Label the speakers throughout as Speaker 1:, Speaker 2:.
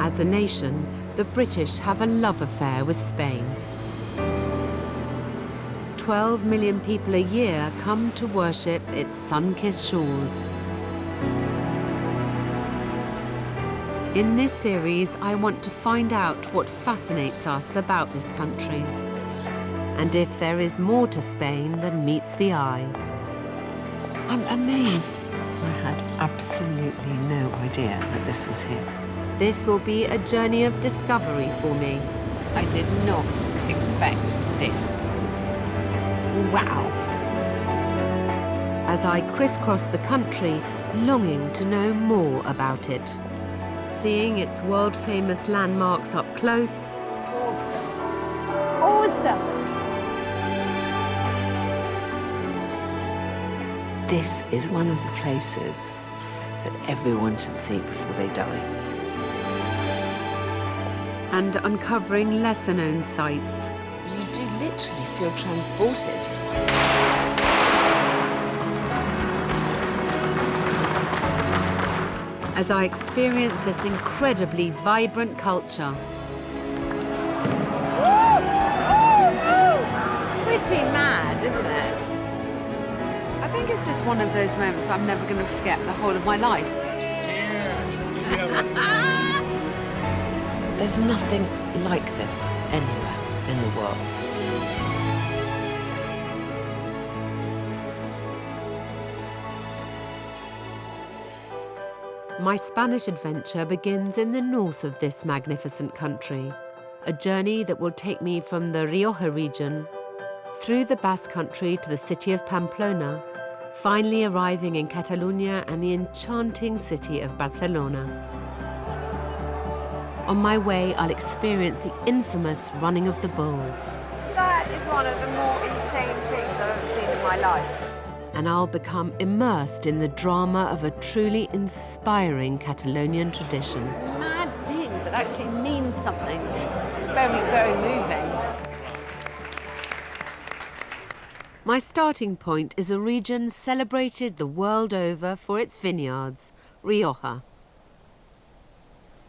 Speaker 1: As a nation, the British have a love affair with Spain. 12 million people a year come to worship its sun-kissed shores. In this series, I want to find out what fascinates us about this country, and if there is more to Spain than meets the eye.
Speaker 2: I'm amazed. I had absolutely no idea that this was here.
Speaker 1: This will be a journey of discovery for me.
Speaker 2: I did not expect this. Wow.
Speaker 1: As I crisscross the country, longing to know more about it. Seeing its world-famous landmarks up close.
Speaker 2: Awesome. Awesome. This is one of the places that everyone should see before they die.
Speaker 1: And uncovering lesser-known sites.
Speaker 2: You do literally feel transported.
Speaker 1: As I experience this incredibly vibrant culture.
Speaker 2: It's pretty mad, isn't it?
Speaker 1: I think it's just one of those moments I'm never going to forget the whole of my life.
Speaker 2: There's nothing like this anywhere in the world.
Speaker 1: My Spanish adventure begins in the north of this magnificent country, a journey that will take me from the Rioja region, through the Basque Country to the city of Pamplona, finally arriving in Catalonia and the enchanting city of Barcelona. On my way, I'll experience the infamous running of the bulls.
Speaker 2: That is one of the more insane things I've ever seen in my life.
Speaker 1: And I'll become immersed in the drama of a truly inspiring Catalonian tradition.
Speaker 2: This mad thing that actually means something. It's very, very moving.
Speaker 1: My starting point is a region celebrated the world over for its vineyards, Rioja.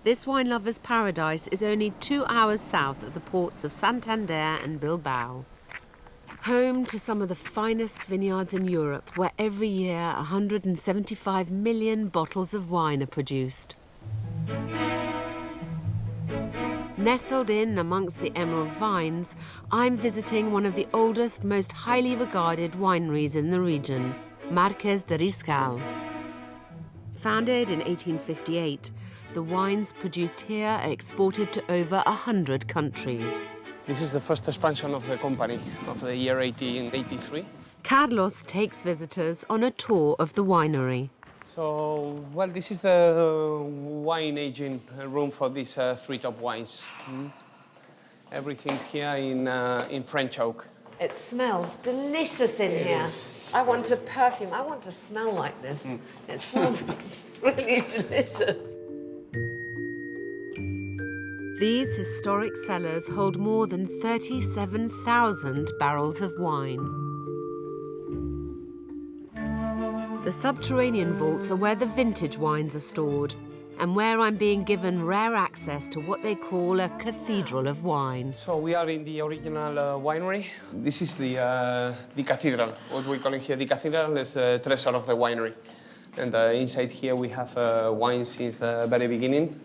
Speaker 1: This wine lover's paradise is only 2 hours south of the ports of Santander and Bilbao. Home to some of the finest vineyards in Europe, where every year 175 million bottles of wine are produced. Nestled in amongst the emerald vines, I'm visiting one of the oldest, most highly regarded wineries in the region, Marquès de Riscal. Founded in 1858, the wines produced here are exported to over 100 countries.
Speaker 3: This is the first expansion of the company of the year 1883.
Speaker 1: Carlos takes visitors on a tour of the winery.
Speaker 3: So, well, this is the wine aging room for these three top wines. Everything here in French oak.
Speaker 2: It smells delicious in here.
Speaker 3: Is.
Speaker 2: I want a perfume. I want to smell like this. It smells really delicious.
Speaker 1: These historic cellars hold more than 37,000 barrels of wine. The subterranean vaults are where the vintage wines are stored, and where I'm being given rare access to what they call a cathedral of wine.
Speaker 3: So we are in the original winery. This is the cathedral. What we call it here, the cathedral is the treasure of the winery. And inside here we have wine since the very beginning.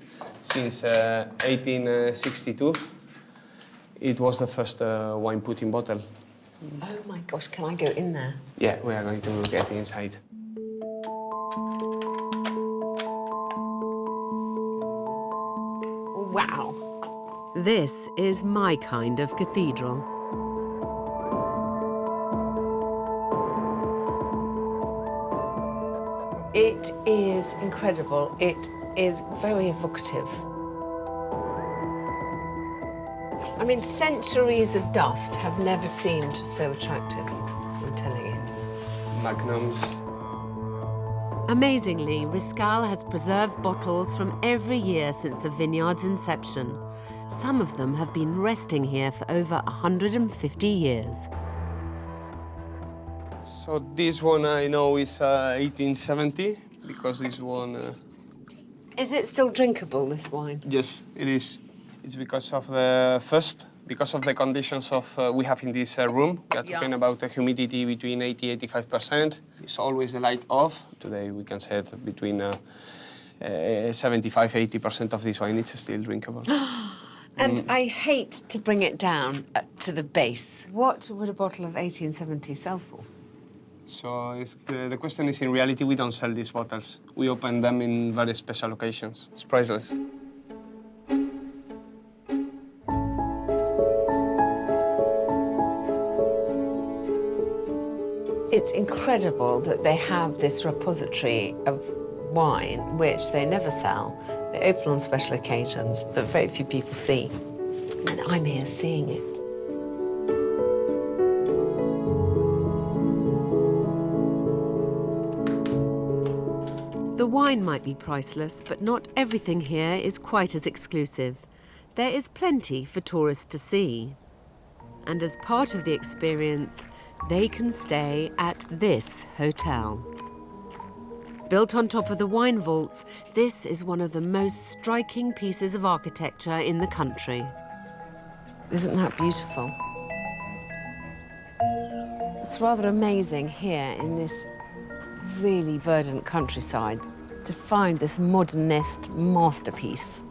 Speaker 3: Since 1862, it was the first wine put in bottle.
Speaker 2: Oh my gosh, can I go in there?
Speaker 3: Yeah, we are going to get inside.
Speaker 2: Wow.
Speaker 1: This is my kind of cathedral.
Speaker 2: It is incredible. It is very evocative. I mean, centuries of dust have never seemed so attractive, I'm telling you.
Speaker 3: Magnums.
Speaker 1: Amazingly, Riscal has preserved bottles from every year since the vineyard's inception. Some of them have been resting here for over 150 years.
Speaker 3: So this one I know is 1870, because this one...
Speaker 2: Is it still drinkable, this wine?
Speaker 3: Yes, it is. It's because of because of the conditions we have in this room. We are talking about a humidity between 80-85%. It's always the light off. Today we can say it between 75-80% of this wine is still drinkable.
Speaker 2: And I hate to bring it down to the base. What would a bottle of 1870 sell for?
Speaker 3: So the question is, in reality, we don't sell these bottles. We open them in very special occasions. It's priceless.
Speaker 2: It's incredible that they have this repository of wine, which they never sell. They open on special occasions, but very few people see. And I'm here seeing it.
Speaker 1: The wine might be priceless, but not everything here is quite as exclusive. There is plenty for tourists to see. And as part of the experience, they can stay at this hotel. Built on top of the wine vaults, this is one of the most striking pieces of architecture in the country.
Speaker 2: Isn't that beautiful? It's rather amazing here in this really verdant countryside to find this modernist masterpiece.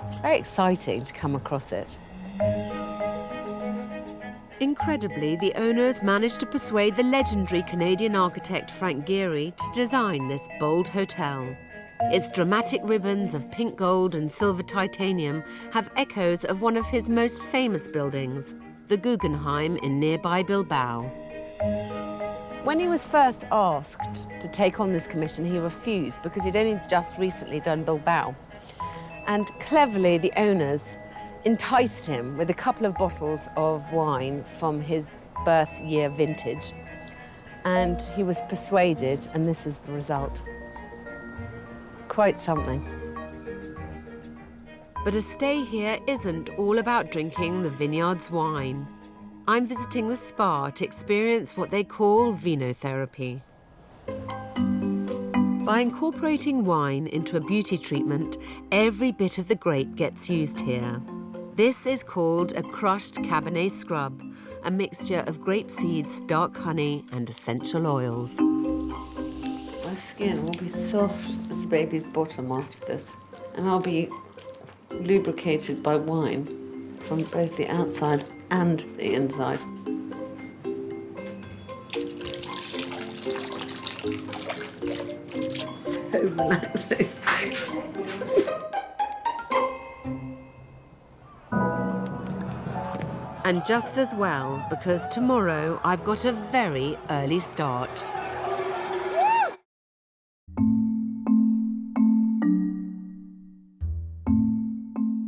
Speaker 2: It's very exciting to come across it.
Speaker 1: Incredibly, the owners managed to persuade the legendary Canadian architect Frank Gehry to design this bold hotel. Its dramatic ribbons of pink gold and silver titanium have echoes of one of his most famous buildings, the Guggenheim in nearby Bilbao.
Speaker 2: When he was first asked to take on this commission, he refused because he'd only just recently done Bilbao. And cleverly, the owners enticed him with a couple of bottles of wine from his birth year vintage. And he was persuaded, and this is the result. Quite something.
Speaker 1: But a stay here isn't all about drinking the vineyard's wine. I'm visiting the spa to experience what they call vinotherapy. By incorporating wine into a beauty treatment, every bit of the grape gets used here. This is called a crushed Cabernet scrub, a mixture of grape seeds, dark honey, and essential oils.
Speaker 2: My skin will be soft as a baby's bottom after this, and I'll be lubricated by wine from both the outside and the inside. So relaxing.
Speaker 1: And just as well, because tomorrow I've got a very early start.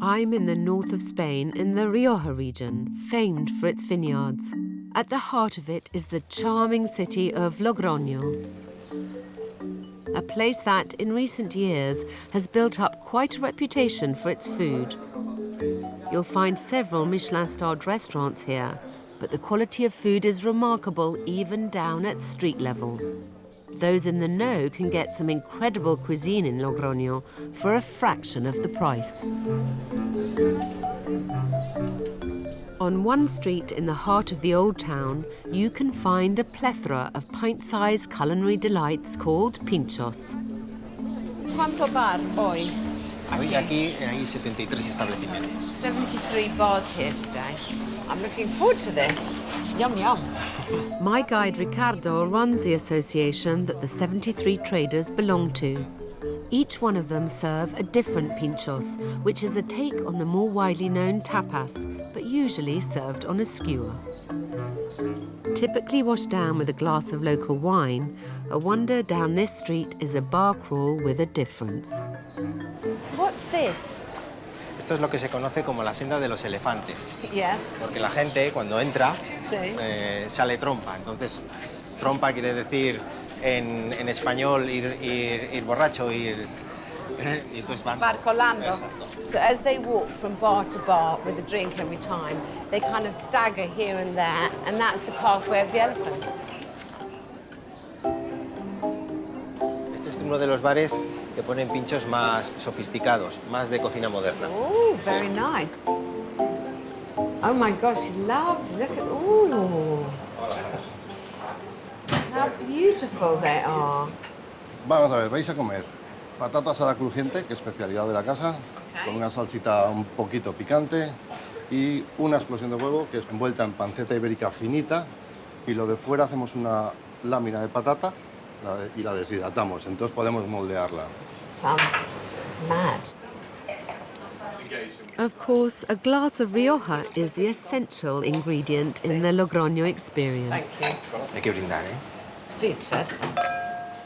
Speaker 1: I'm in the north of Spain, in the Rioja region, famed for its vineyards. At the heart of it is the charming city of Logroño, a place that, in recent years, has built up quite a reputation for its food. You'll find several Michelin-starred restaurants here, but the quality of food is remarkable even down at street level. Those in the know can get some incredible cuisine in Logroño for a fraction of the price. On one street in the heart of the old town, you can find a plethora of pint-sized culinary delights called pinchos.
Speaker 2: ¿Cuánto bar hoy?
Speaker 4: Hoy aquí hay 73 establecimientos.
Speaker 2: 73 bars here today. I'm looking forward to this. Yum, yum.
Speaker 1: My guide Ricardo runs the association that the 73 traders belong to. Each one of them serve a different pinchos, which is a take on the more widely known tapas, but usually served on a skewer. Typically washed down with a glass of local wine, a wonder down this street is a bar crawl with a difference.
Speaker 2: What's this?
Speaker 4: Esto es lo que se conoce como la senda de los elefantes.
Speaker 2: Yes.
Speaker 4: Porque la gente, cuando entra,
Speaker 2: Sí.
Speaker 4: sale trompa. Entonces, trompa quiere decir en español ir borracho, y entonces van...
Speaker 2: Barcolando.
Speaker 4: Exacto.
Speaker 2: So as they walk from bar to bar with a drink every time, they kind of stagger here and there, and that's the pathway of the elephants.
Speaker 4: Este es uno de los bares que ponen pinchos más sofisticados, más de cocina moderna.
Speaker 2: Oh, very nice. Oh my gosh, lovely. Look at, ooh. How beautiful they are.
Speaker 5: Vamos a ver, vais a comer patata asada crujiente, que es especialidad de la casa, con una salsita un poquito picante y una explosión de huevo, que es envuelta en panceta ibérica finita, y lo de fuera hacemos una lámina de patata y la deshidratamos, entonces podemos moldearla.
Speaker 2: Sounds mad.
Speaker 1: Of course, a glass of Rioja is the essential ingredient in the Logroño experience.
Speaker 2: Thank you.
Speaker 4: Hay que brindar, ¿eh?
Speaker 2: See, it said.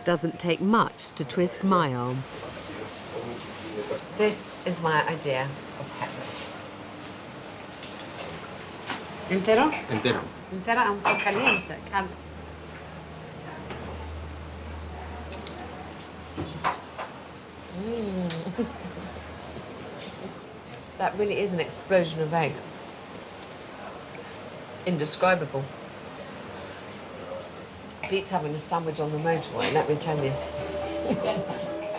Speaker 1: Doesn't take much to twist my arm.
Speaker 2: This is my idea of heaven. Entero?
Speaker 4: Entero.
Speaker 2: Entera un poco caliente. That really is an explosion of egg. Indescribable. Pete's having a sandwich on the motorway, let me tell you.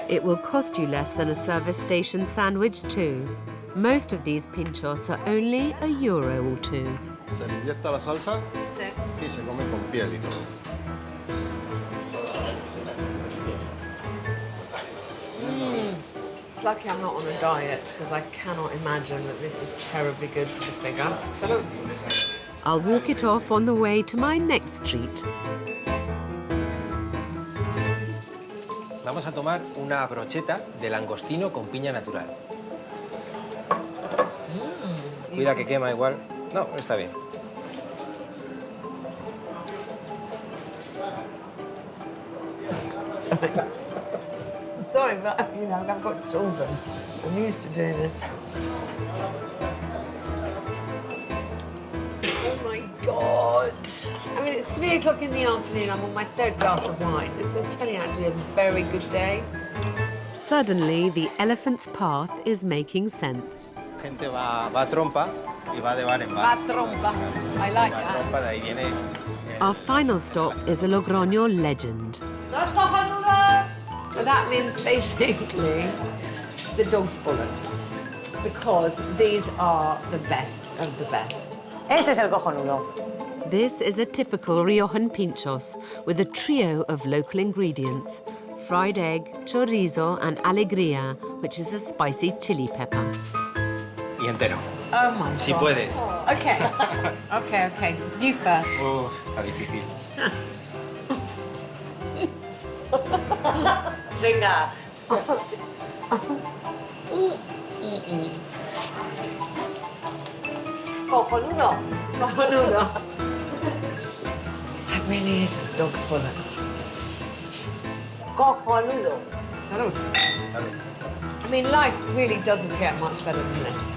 Speaker 1: It will cost you less than a service station sandwich too. Most of these pinchos are only €1 or 2.
Speaker 5: Se le inyecta la salsa
Speaker 2: Sí.
Speaker 5: y se come con piel y todo.
Speaker 2: It's lucky I'm not on a diet, because I cannot imagine that this is terribly good for the figure. Salud.
Speaker 1: I'll walk it off on the way to my next treat.
Speaker 4: Vamos a tomar una brocheta de langostino con piña natural. Cuida que quema igual. No, está bien.
Speaker 2: Sorry, but you know, I've got children. I'm used to doing it. Oh my God. I mean, it's 3 o'clock in the afternoon. I'm on my 3rd glass of wine. This is turning out to be a very good day.
Speaker 1: Suddenly, the elephant's path is making sense.
Speaker 4: Gente va a trompa y va de bar en bar.
Speaker 2: Va trompa. I like
Speaker 4: Va
Speaker 2: that.
Speaker 4: trompa, de ahí viene.
Speaker 1: Our final stop is a Logroño legend.
Speaker 2: Los cojonudos! But that means basically the dog's bollocks, because these are the best of the best.
Speaker 6: Este es el cojonudo.
Speaker 1: This is a typical Riojan pinchos with a trio of local ingredients: fried egg, chorizo, and alegría, which is a spicy chili pepper.
Speaker 4: Y entero.
Speaker 2: Oh my God.
Speaker 4: Si puedes.
Speaker 2: Okay. Okay. You first.
Speaker 4: Uf, está difícil.
Speaker 6: Venga. Cojonudo.
Speaker 2: Cojonudo. That really is the dog's bollocks.
Speaker 6: Cojonudo.
Speaker 2: Salud.
Speaker 4: Salud.
Speaker 2: I mean, life really doesn't get much better than this.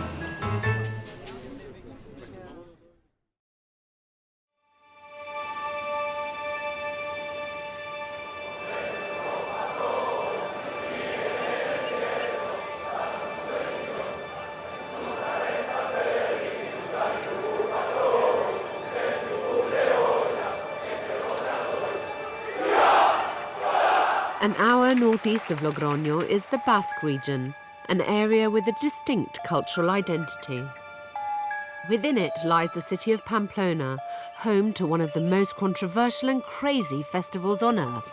Speaker 1: An hour northeast of Logroño is the Basque region, an area with a distinct cultural identity. Within it lies the city of Pamplona, home to one of the most controversial and crazy festivals on earth.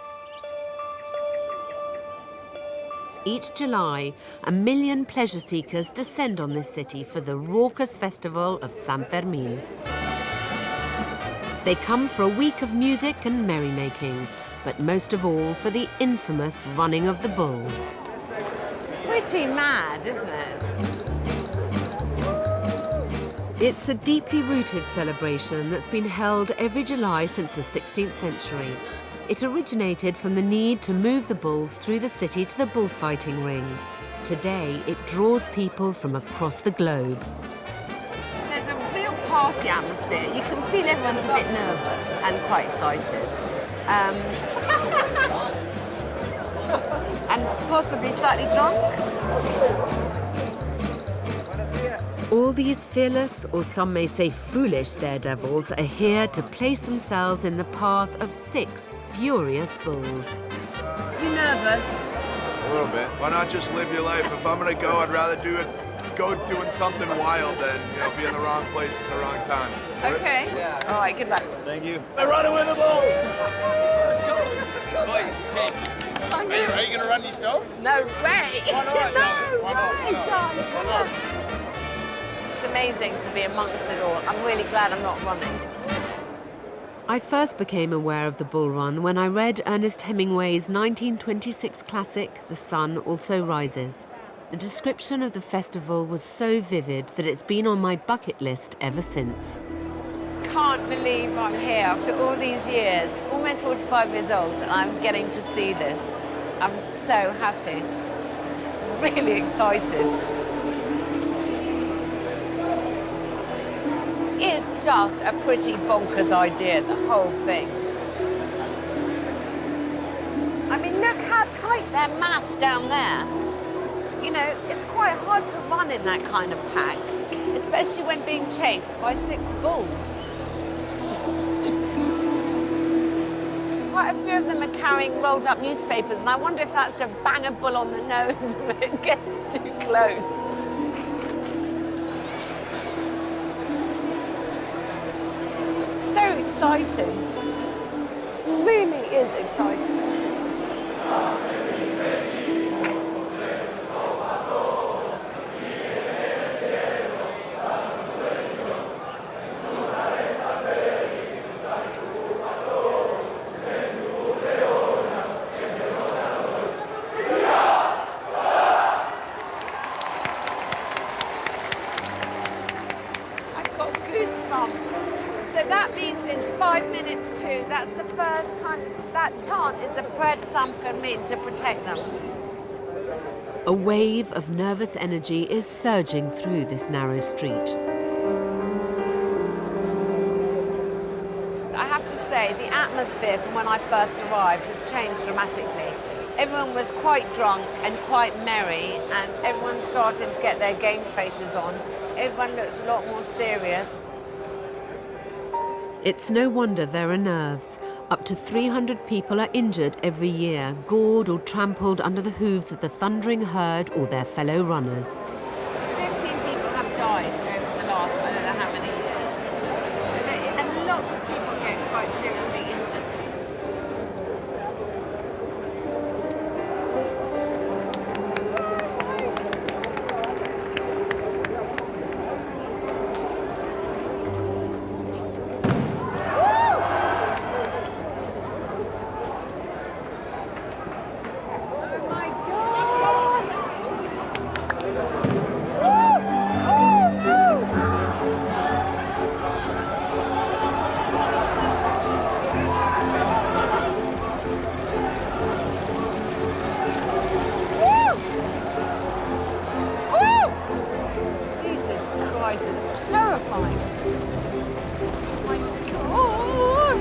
Speaker 1: Each July, 1 million pleasure seekers descend on this city for the raucous festival of San Fermín. They come for a week of music and merrymaking, but most of all for the infamous running of the bulls.
Speaker 2: It's pretty mad, isn't it?
Speaker 1: It's a deeply rooted celebration that's been held every July since the 16th century. It originated from the need to move the bulls through the city to the bullfighting ring. Today, it draws people from across the globe.
Speaker 2: There's a real party atmosphere. You can feel everyone's a bit nervous and quite excited. And possibly slightly drunk.
Speaker 1: All these fearless, or some may say foolish, daredevils are here to place themselves in the path of 6 furious bulls.
Speaker 2: You nervous? nervous?
Speaker 7: A little bit. Why not just live your life? If I'm gonna go, I'd rather go doing something wild than, be in the wrong place at the wrong time.
Speaker 2: Okay. All right, good luck.
Speaker 7: Thank you. We're running with the bulls! Let's go. Hey, are you gonna run yourself?
Speaker 2: No way.
Speaker 7: Why not?
Speaker 2: No
Speaker 7: Why not?
Speaker 2: way, darling.
Speaker 7: Why not?
Speaker 2: It's amazing to be amongst it all. I'm really glad I'm not running.
Speaker 1: I first became aware of the bull run when I read Ernest Hemingway's 1926 classic, The Sun Also Rises. The description of the festival was so vivid that it's been on my bucket list ever since.
Speaker 2: Can't believe I'm here after all these years, almost 45 years old, and I'm getting to see this. I'm so happy, really excited. It's just a pretty bonkers idea, the whole thing. I mean, look how tight they're massed down there. It's quite hard to run in that kind of pack, especially when being chased by 6 bulls. Quite a few of them are carrying rolled up newspapers, and I wonder if that's to bang a bull on the nose when it gets too close. So exciting. This really is exciting. That's the first time that chant is a prayer to San Fermin to protect them.
Speaker 1: A wave of nervous energy is surging through this narrow street.
Speaker 2: I have to say, the atmosphere from when I first arrived has changed dramatically. Everyone was quite drunk and quite merry, and everyone's starting to get their game faces on. Everyone looks a lot more serious.
Speaker 1: It's no wonder there are nerves. Up to 300 people are injured every year, gored or trampled under the hooves of the thundering herd or their fellow runners.
Speaker 2: 15 people have died over the last, I don't know how many years. And lots of people get quite seriously injured. It's terrifying. Oh my God.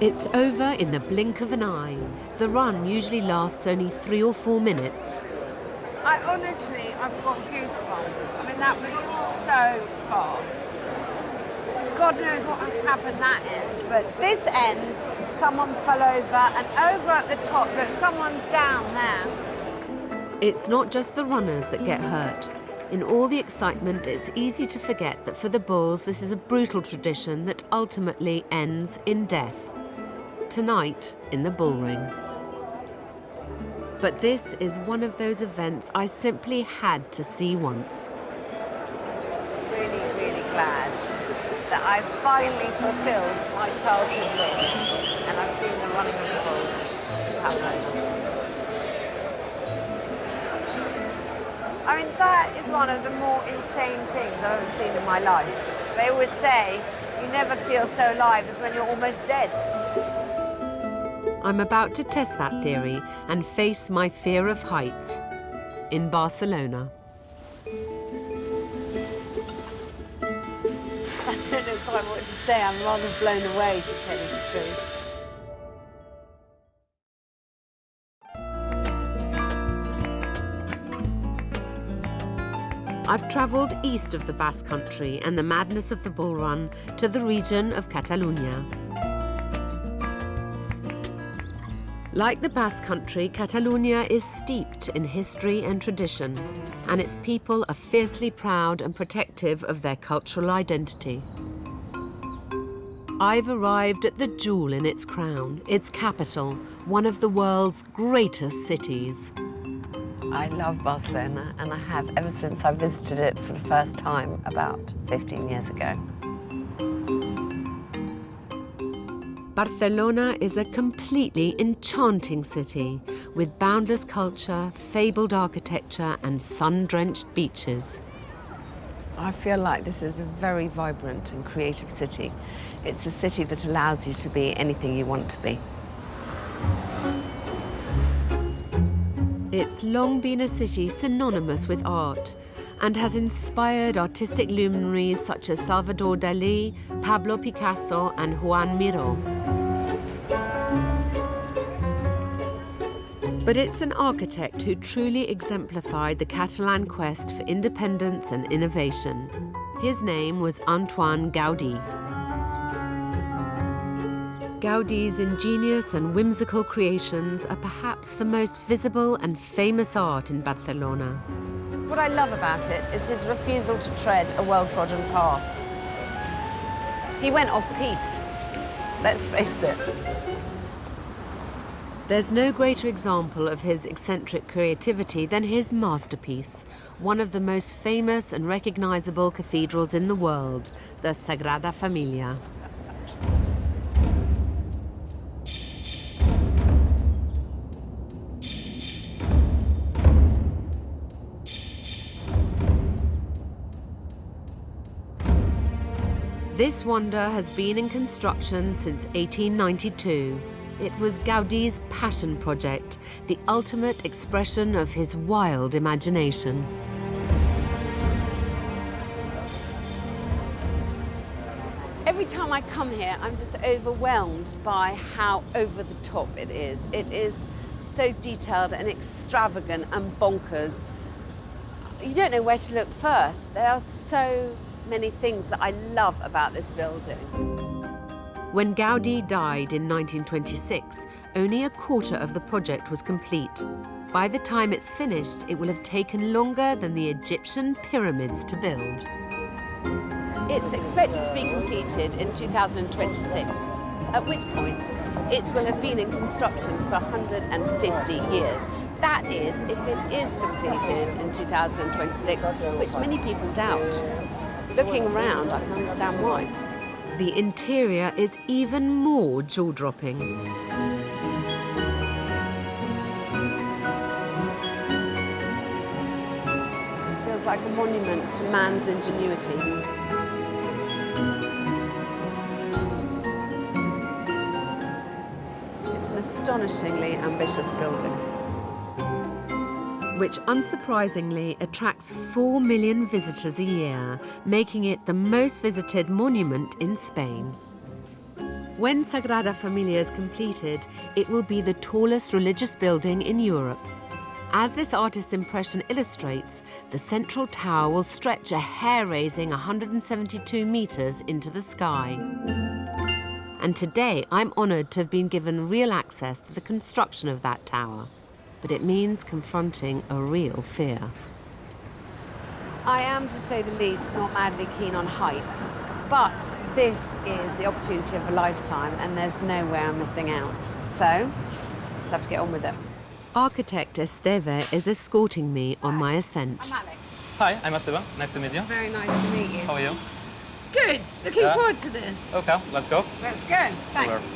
Speaker 1: It's over in the blink of an eye. The run usually lasts only 3 or 4 minutes.
Speaker 2: I've got goosebumps. I mean, that was so fast. God knows what has happened that end, but this end, someone fell over, and over at the top, look, someone's down there.
Speaker 1: It's not just the runners that get hurt. In all the excitement, it's easy to forget that for the bulls, this is a brutal tradition that ultimately ends in death. Tonight, in the bull ring. But this is one of those events I simply had to see once.
Speaker 2: Really, really glad that I finally fulfilled my childhood wish, and I've seen the running of the bulls happen. I mean, that is one of the more insane things I've ever seen in my life. They always say, you never feel so alive as when you're almost dead.
Speaker 1: I'm about to test that theory and face my fear of heights in Barcelona.
Speaker 2: I don't know quite what to say. I'm rather blown away, to tell you the truth.
Speaker 1: I've travelled east of the Basque Country and the madness of the bull run to the region of Catalonia. Like the Basque Country, Catalonia is steeped in history and tradition, and its people are fiercely proud and protective of their cultural identity. I've arrived at the jewel in its crown, its capital, one of the world's greatest cities.
Speaker 2: I love Barcelona, and I have ever since I visited it for the first time about 15 years ago.
Speaker 1: Barcelona is a completely enchanting city with boundless culture, fabled architecture, and sun-drenched beaches.
Speaker 2: I feel like this is a very vibrant and creative city. It's a city that allows you to be anything you want to be.
Speaker 1: It's long been a city synonymous with art and has inspired artistic luminaries such as Salvador Dalí, Pablo Picasso, and Juan Miró. But it's an architect who truly exemplified the Catalan quest for independence and innovation. His name was Antoine Gaudí. Gaudí's ingenious and whimsical creations are perhaps the most visible and famous art in Barcelona.
Speaker 2: What I love about it is his refusal to tread a well-trodden path. He went off-piste, let's face it.
Speaker 1: There's no greater example of his eccentric creativity than his masterpiece, one of the most famous and recognizable cathedrals in the world, the Sagrada Familia. This wonder has been in construction since 1892. It was Gaudí's passion project, the ultimate expression of his wild imagination.
Speaker 2: Every time I come here, I'm just overwhelmed by how over the top it is. It is so detailed and extravagant and bonkers. You don't know where to look first. There are so many things that I love about this building.
Speaker 1: When Gaudí died in 1926, only a quarter of the project was complete. By the time it's finished, it will have taken longer than the Egyptian pyramids to build.
Speaker 2: It's expected to be completed in 2026, at which point it will have been in construction for 150 years. That is, if it is completed in 2026, which many people doubt. Looking around, I can understand why.
Speaker 1: The interior is even more jaw-dropping.
Speaker 2: It feels like a monument to man's ingenuity. It's an astonishingly ambitious building.
Speaker 1: Which unsurprisingly attracts 4 million visitors a year, making it the most visited monument in Spain. When Sagrada Familia is completed, it will be the tallest religious building in Europe. As this artist's impression illustrates, the central tower will stretch a hair-raising 172 meters into the sky. And today, I'm honored to have been given real access to the construction of that tower. But it means confronting a real fear.
Speaker 2: I am, to say the least, not madly keen on heights, but this is the opportunity of a lifetime and there's no way I'm missing out. So, just have to get on with it.
Speaker 1: Architect Esteve is escorting me on my ascent.
Speaker 2: I'm Alex.
Speaker 8: Hi, I'm Esteban. Nice to meet you.
Speaker 2: Very nice to meet you.
Speaker 8: How are you?
Speaker 2: Good. Looking forward to this.
Speaker 8: Okay, let's go.
Speaker 2: Let's go. Thanks.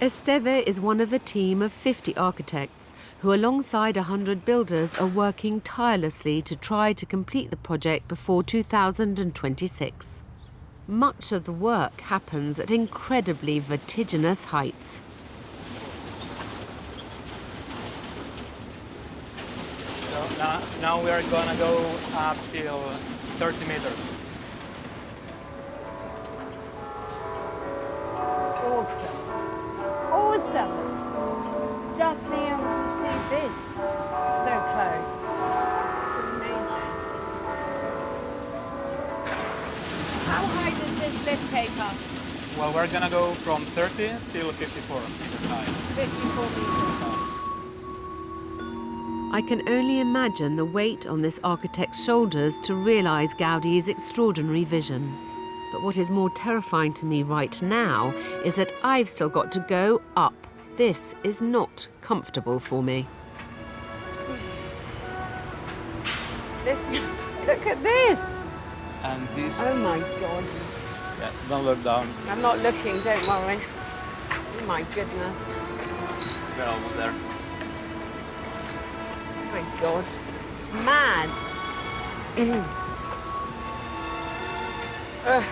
Speaker 1: Esteve is one of a team of 50 architects who, alongside 100 builders, are working tirelessly to try to complete the project before 2026. Much of the work happens at incredibly vertiginous heights.
Speaker 8: So now we are gonna go up till 30 meters.
Speaker 2: Awesome. Awesome. Just being able to see this so close. It's amazing. How high does this lift take us?
Speaker 8: Well, we're gonna go from 30 till 54 meters high.
Speaker 2: 54 meters.
Speaker 1: I can only imagine the weight on this architect's shoulders to realise Gaudi's extraordinary vision. But what is more terrifying to me right now is that I've still got to go up. This is not comfortable for me.
Speaker 2: Look at this!
Speaker 8: And this,
Speaker 2: Oh my God.
Speaker 8: yeah, don't look down.
Speaker 2: I'm not looking, don't worry. Oh my goodness.
Speaker 8: We're almost there.
Speaker 2: Oh my God. It's mad. Ugh.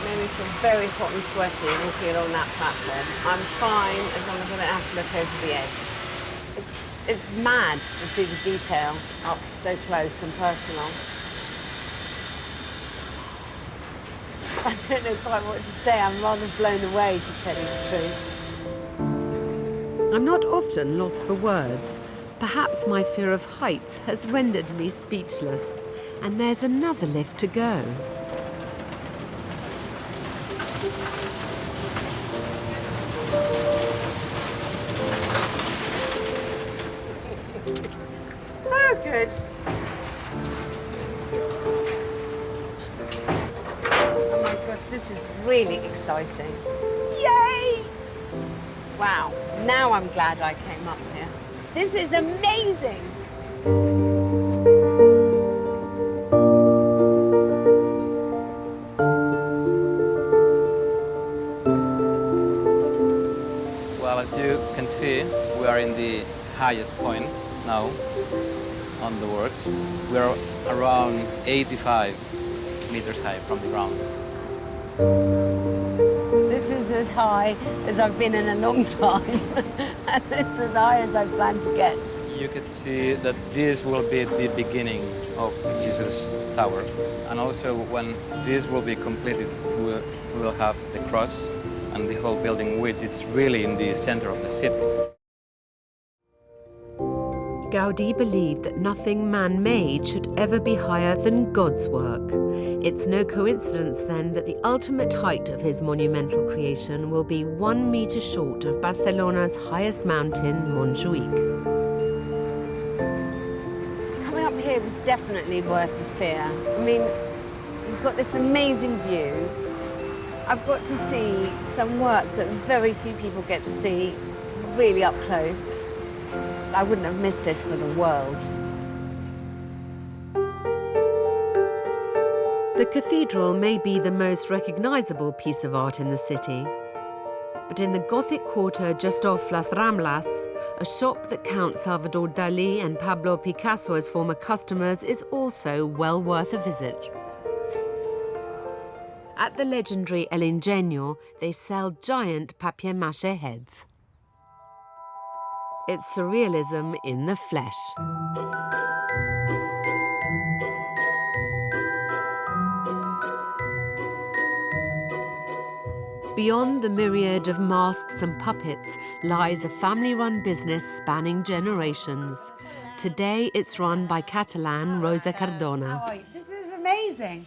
Speaker 2: Made me feel very hot and sweaty walking along that platform. I'm fine as long as I don't have to look over the edge. It's mad to see the detail up so close and personal. I don't know quite what to say. I'm rather blown away, to tell you the truth.
Speaker 1: I'm not often lost for words. Perhaps my fear of heights has rendered me speechless. And there's another lift to go.
Speaker 2: Oh, good. Oh my gosh, this is really exciting. Yay! Wow, now I'm glad I came up here. This is amazing.
Speaker 8: Well, as you can see, we are in the highest point now on the works. We're around 85 meters high from the ground.
Speaker 2: This is as high as I've been in a long time. And this is as high as I plan to get.
Speaker 8: You can see that this will be the beginning of Jesus Tower. And also when this will be completed, we will have the cross and the whole building, which is really in the center of the city.
Speaker 1: Gaudi believed that nothing man-made should ever be higher than God's work. It's no coincidence, then, that the ultimate height of his monumental creation will be 1 meter short of Barcelona's highest mountain, Montjuic.
Speaker 2: Coming up here was definitely worth the fear. I mean, you've got this amazing view. I've got to see some work that very few people get to see really up close. I wouldn't have missed this for the world.
Speaker 1: The cathedral may be the most recognizable piece of art in the city. But in the Gothic quarter just off Las Ramblas, a shop that counts Salvador Dali and Pablo Picasso as former customers is also well worth a visit. At the legendary El Ingenio, they sell giant papier-mâché heads. It's surrealism in the flesh. Beyond the myriad of masks and puppets lies a family-run business spanning generations. Today it's run by Catalan Rosa Cardona.
Speaker 2: Oh, this is amazing.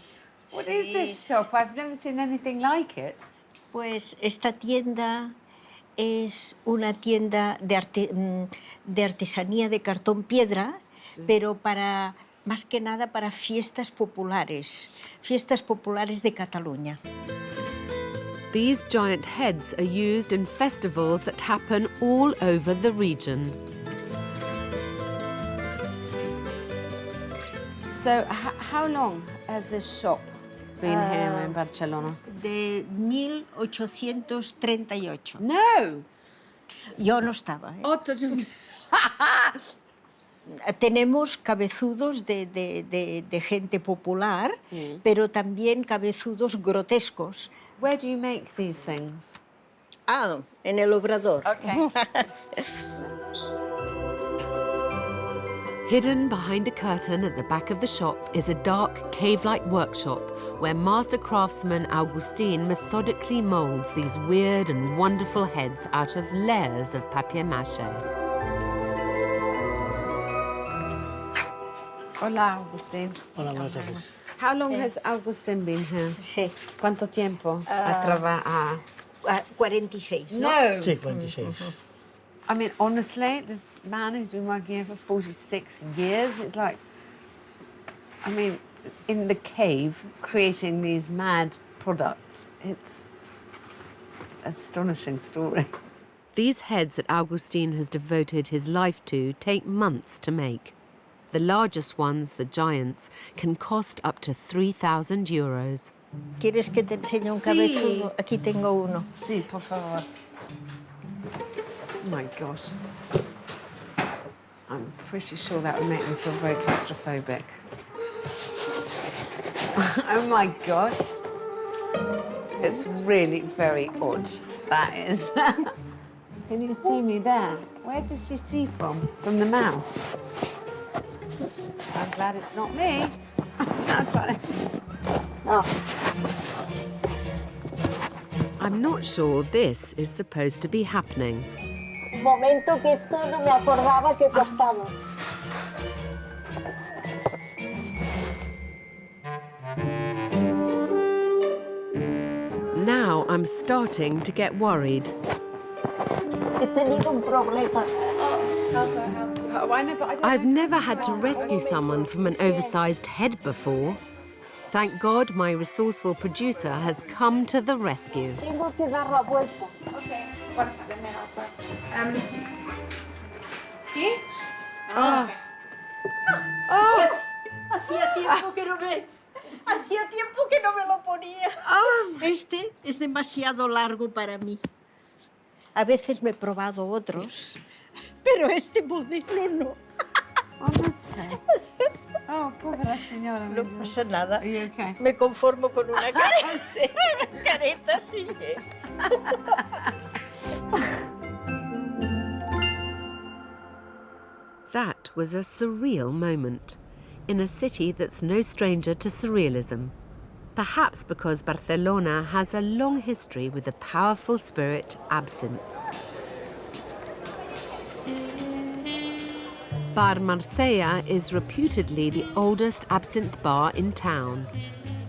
Speaker 2: What is this shop? I've never seen anything like it.
Speaker 9: Pues esta tienda es una tienda de artesanía de cartón piedra, pero para, más que nada para fiestas populares de Cataluña.
Speaker 1: These giant heads are used in festivals that happen all over the region.
Speaker 2: So, how long has this shop been here in Barcelona?
Speaker 9: De 1838.
Speaker 2: No!
Speaker 9: Yo no estaba.
Speaker 2: Oh,
Speaker 9: Tenemos cabezudos de gente popular, pero también cabezudos grotescos.
Speaker 2: Where do you make these things?
Speaker 9: Ah, en el obrador.
Speaker 2: Okay.
Speaker 1: Hidden behind a curtain at the back of the shop is a dark, cave-like workshop where master craftsman Augustin methodically molds these weird and wonderful heads out of layers of papier-mâché.
Speaker 2: Hola, Agustin.
Speaker 10: Hola, buenas tardes.
Speaker 2: How long has Augustin been here?
Speaker 9: Sí.
Speaker 2: ¿Cuánto tiempo ha trabajado?
Speaker 9: 46, ¿no?
Speaker 2: No!
Speaker 10: Sí, 46.
Speaker 2: I mean, honestly, this man who's been working here for 46 years, it's like, I mean, in the cave, creating these mad products. It's an astonishing story.
Speaker 1: These heads that Augustin has devoted his life to take months to make. The largest ones, the giants, can cost up to 3,000 euros.
Speaker 9: ¿Quieres que te enseñe un
Speaker 2: Sí.
Speaker 9: cabezudo? Aquí tengo uno.
Speaker 2: Sí, por favor. Oh my gosh. I'm pretty sure that would make me feel very claustrophobic. Oh my gosh. It's really very odd, that is. Can you see me there? Where does she see from? From the mouth? I'm glad it's not me. I'm trying to... Oh.
Speaker 1: I'm not sure this is supposed to be happening.
Speaker 9: Un momento que esto no me acordaba que costaba.
Speaker 1: Now I'm starting to get worried.
Speaker 9: He tenido un problema.
Speaker 2: Oh, I know, but I don't
Speaker 1: I've
Speaker 2: know.
Speaker 1: never had to rescue someone from an oversized head before. Thank God my resourceful producer has come to the rescue.
Speaker 9: Tengo que dar la vuelta.
Speaker 2: ¿Sí?
Speaker 9: Hacía tiempo que no me... Hacía tiempo que no me lo ponía. Este es demasiado largo para mí. A veces me he probado otros, pero este modelo no.
Speaker 2: Honestly. Oh, pobre señora.
Speaker 9: No pasa nada.
Speaker 2: Are you okay?
Speaker 9: Me conformo con una careta así.
Speaker 1: That was a surreal moment in a city that's no stranger to surrealism. Perhaps because Barcelona has a long history with the powerful spirit absinthe. Bar Marsella is reputedly the oldest absinthe bar in town.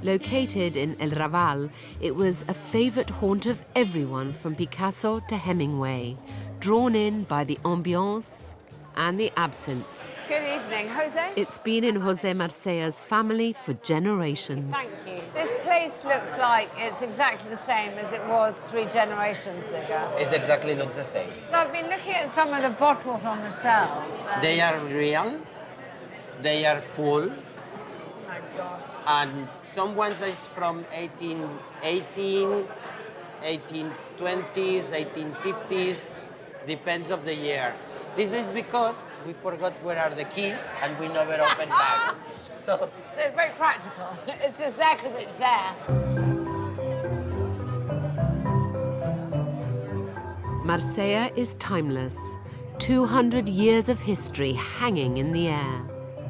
Speaker 1: Located in El Raval, it was a favourite haunt of everyone from Picasso to Hemingway, drawn in by the ambiance and the absinthe.
Speaker 2: Good evening, Jose.
Speaker 1: It's been in Jose Marsella's family for generations.
Speaker 2: Thank you. This place looks like it's exactly the same as it was 3 generations ago.
Speaker 11: It exactly looks the same.
Speaker 2: So I've been looking at some of the bottles on the shelves. And...
Speaker 11: They are real, they are full,
Speaker 2: Oh my gosh.
Speaker 11: and some ones is from 1818, 1820s, 1850s, depends of the year. This is because we forgot where are the keys and we never open back. So
Speaker 2: it's very practical. It's just there because it's there.
Speaker 1: Marsella is timeless. 200 years of history hanging in the air.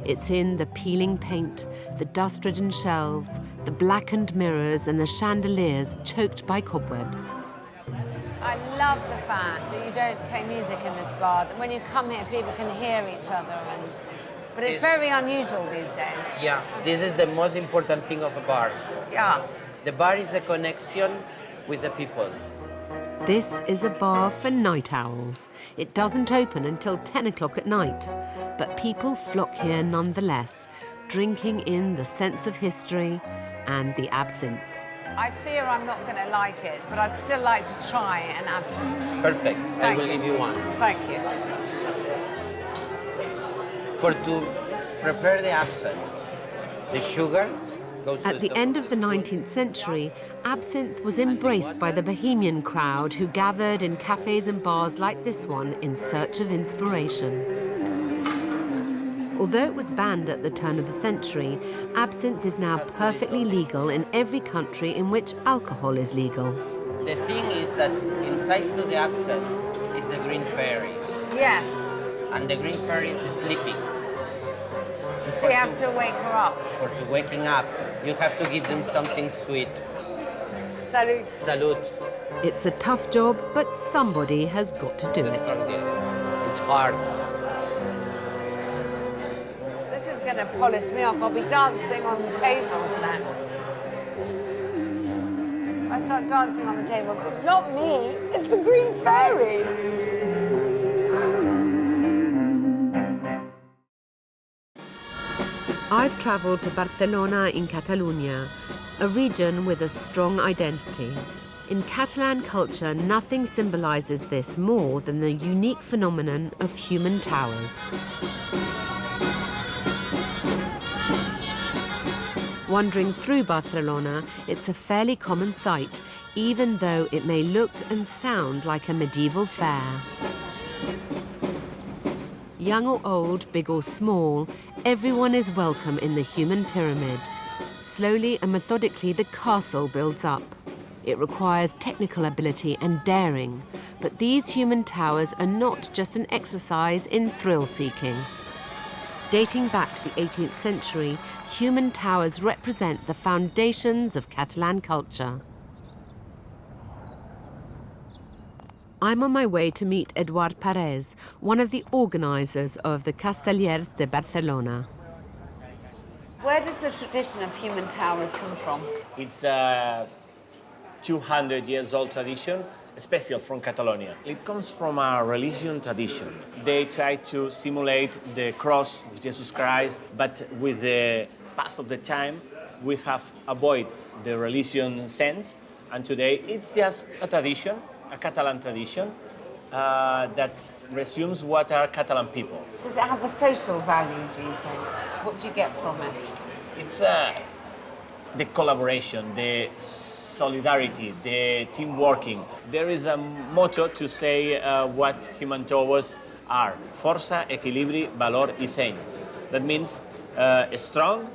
Speaker 1: It's in the peeling paint, the dust-ridden shelves, the blackened mirrors and the chandeliers choked by cobwebs.
Speaker 2: I love the fact that you don't play music in this bar, that when you come here, people can hear each other. But it's very unusual these days.
Speaker 11: yeah, this is the most important thing of a bar.
Speaker 2: Yeah.
Speaker 11: The bar is a connection with the people.
Speaker 1: This is a bar for night owls. It doesn't open until 10 o'clock at night, but people flock here nonetheless, drinking in the sense of history and the absinthe.
Speaker 2: I fear I'm not going to like it, but I'd still like to try an absinthe.
Speaker 11: Perfect, I
Speaker 2: Thank
Speaker 11: will
Speaker 2: you.
Speaker 11: give you one.
Speaker 2: Thank you.
Speaker 11: To prepare the absinthe, the sugar goes to
Speaker 1: At the end of the 19th century, absinthe was embraced by the bohemian crowd who gathered in cafes and bars like this one in search of inspiration. Although it was banned at the turn of the century, absinthe is now perfectly legal in every country in which alcohol is legal.
Speaker 11: The thing is that inside to the absinthe is the green fairy,
Speaker 2: Yes.
Speaker 11: and the green fairy is sleeping.
Speaker 2: So you have to wake her up.
Speaker 11: For to waking up, you have to give them something sweet.
Speaker 2: Salute.
Speaker 11: Salute.
Speaker 1: It's a tough job, but somebody has got to do it.
Speaker 11: It's hard.
Speaker 2: This is going to polish me off. I'll be dancing on the tables now. I start dancing on the tables. It's not me, it's the Green Fairy.
Speaker 1: I've travelled to Barcelona in Catalonia, a region with a strong identity. In Catalan culture, nothing symbolises this more than the unique phenomenon of human towers. Wandering through Barcelona, it's a fairly common sight, even though it may look and sound like a medieval fair. Young or old, big or small, everyone is welcome in the human pyramid. Slowly and methodically, the castle builds up. It requires technical ability and daring, but these human towers are not just an exercise in thrill-seeking. Dating back to the 18th century, human towers represent the foundations of Catalan culture. I'm on my way to meet Eduard Parés, one of the organisers of the Castellers de Barcelona.
Speaker 2: Where does the tradition of human towers come from?
Speaker 10: It's a 200 years old tradition, special from Catalonia. It comes from a religion tradition. They try to simulate the cross of Jesus Christ, but with the pass of the time, we have avoided the religion sense, and today it's just a tradition, a Catalan tradition, that resumes what are Catalan people.
Speaker 2: Does it have a social value, do you think? What do you get from it?
Speaker 10: It's the collaboration, the solidarity, the team working. There is a motto to say what human towers are. Força, equilibri, valor y seny. That means strong,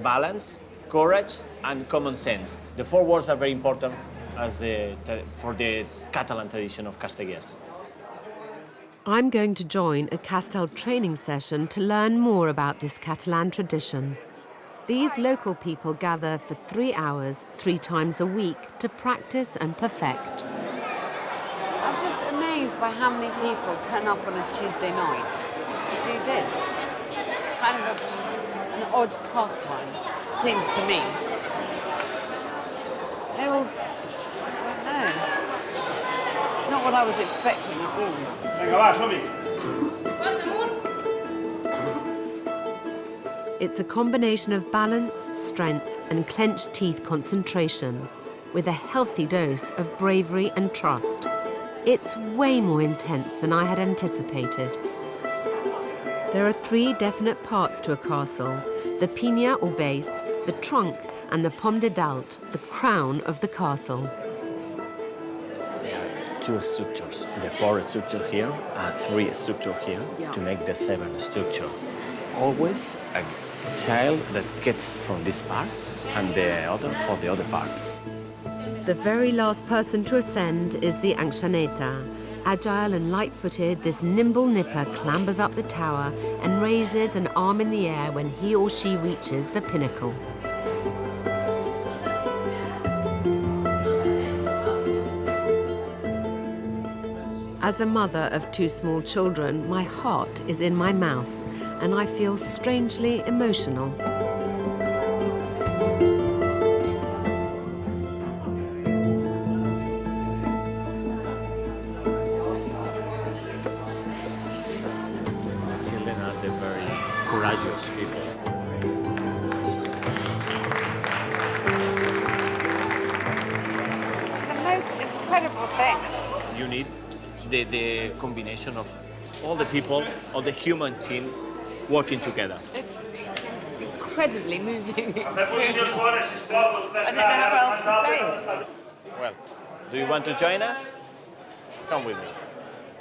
Speaker 10: balance, courage, and common sense. The four words are very important for the Catalan tradition of Castellers.
Speaker 1: I'm going to join a Castell training session to learn more about this Catalan tradition. These local people gather for 3 hours, 3 times a week, to practice and perfect.
Speaker 2: I'm just amazed by how many people turn up on a Tuesday night just to do this. It's kind of an odd pastime, seems to me. They're all, I don't know. It's not what I was expecting at all.
Speaker 12: Venga, va, som-hi.
Speaker 1: It's a combination of balance, strength, and clenched teeth concentration, with a healthy dose of bravery and trust. It's way more intense than I had anticipated. There are 3 definite parts to a castle: the pinya or base, the trunk, and the pomme de dalt, the crown of the castle.
Speaker 10: 2 structures, the 4th structure here, and 3 structure here, to make the 7th structure. Always a child that gets from this part and the other for the other part.
Speaker 1: The very last person to ascend is the Anchaneta. Agile and light-footed, this nimble nipper clambers up the tower and raises an arm in the air when he or she reaches the pinnacle. As a mother of 2 small children, my heart is in my mouth, and I feel strangely emotional.
Speaker 10: Children are the very courageous people.
Speaker 2: It's the most incredible thing.
Speaker 10: You need the combination of all the people, all the human team working together.
Speaker 2: It's an incredibly moving experience. I don't know how else to say it.
Speaker 10: Well, do you want to join us? Come with me.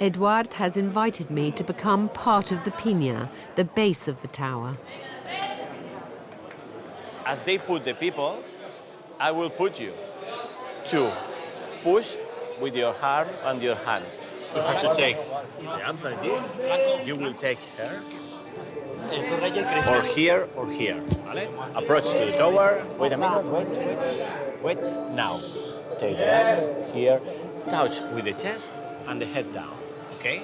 Speaker 1: Eduard has invited me to become part of the pinya, the base of the tower.
Speaker 10: As they put the people, I will put you. 2, push with your arm and your hands. You have to take the arms like this. You will take her. Or here or here. ¿Vale? Approach to the tower. Wait a minute. Wait. Now. Take the arms here. Touch with the chest and the head down. Okay?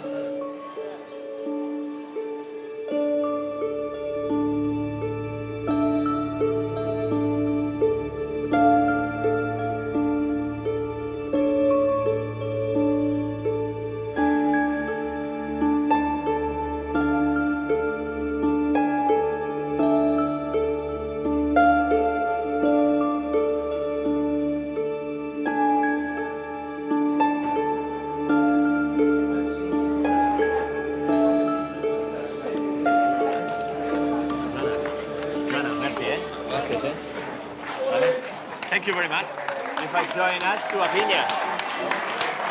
Speaker 10: by joining us to a piña.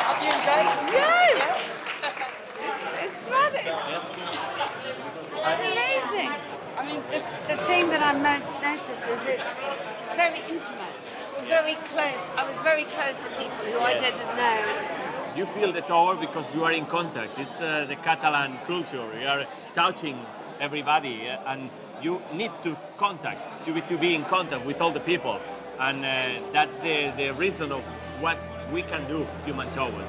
Speaker 6: Hope you enjoyed it.
Speaker 2: Yes! It's rather... It's amazing. I mean, the thing that I most notice is it's very intimate. We're very close. I was very close to people who I didn't know.
Speaker 10: You feel the tower because you are in contact. It's the Catalan culture. You are touching everybody, and you need to be in contact with all the people. And that's the reason of what we can do, human towers.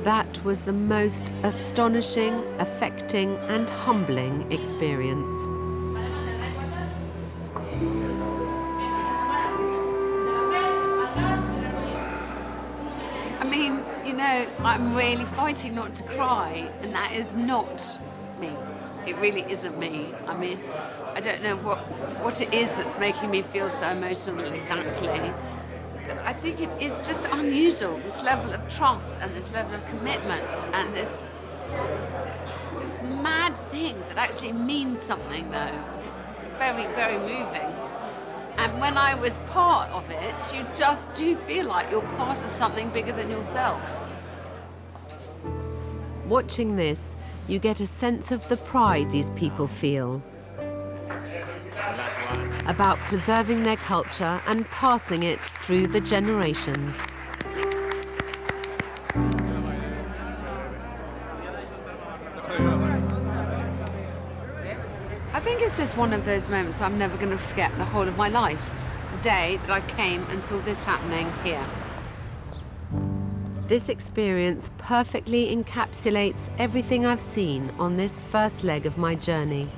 Speaker 1: That was the most astonishing, affecting, and humbling experience.
Speaker 2: I mean, you know, I'm really fighting not to cry, and that is not me. It really isn't me. I mean, I don't know what it is that's making me feel so emotional exactly. But I think it is just unusual, this level of trust and this level of commitment and this mad thing that actually means something, though. It's very, very moving. And when I was part of it, you just do feel like you're part of something bigger than yourself.
Speaker 1: Watching this, you get a sense of the pride these people feel about preserving their culture and passing it through the generations.
Speaker 2: I think it's just one of those moments I'm never going to forget the whole of my life. The day that I came and saw this happening here.
Speaker 1: This experience perfectly encapsulates everything I've seen on this first leg of my journey.